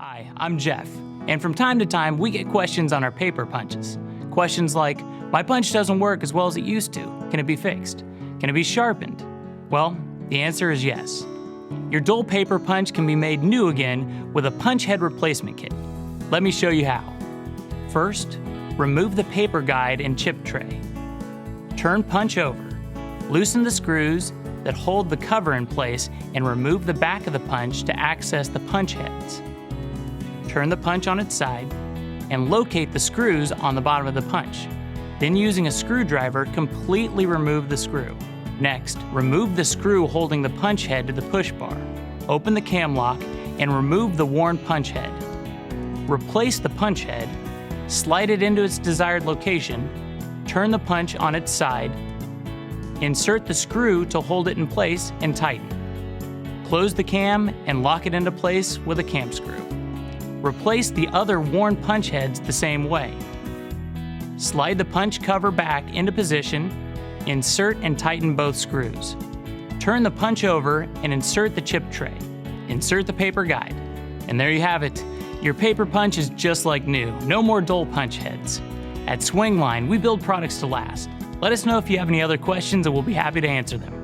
Hi, I'm Jeff, and from time to time we get questions on our paper punches. Questions like, my punch doesn't work as well as it used to. Can it be fixed? Can it be sharpened? Well, the answer is yes. Your dull paper punch can be made new again with a punch head replacement kit. Let me show you how. First, remove the paper guide and chip tray. Turn punch over. Loosen the screws that hold the cover in place and remove the back of the punch to access the punch heads. Turn the punch on its side and locate the screws on the bottom of the punch. Then using a screwdriver, completely remove the screw. Next, remove the screw holding the punch head to the push bar. Open the cam lock and remove the worn punch head. Replace the punch head, slide it into its desired location, turn the punch on its side, insert the screw to hold it in place and tighten. Close the cam and lock it into place with a cam screw. Replace the other worn punch heads the same way. Slide the punch cover back into position, insert and tighten both screws. Turn the punch over and insert the chip tray. Insert the paper guide. And there you have it. Your paper punch is just like new. No more dull punch heads. At Swingline, we build products to last. Let us know if you have any other questions and we'll be happy to answer them.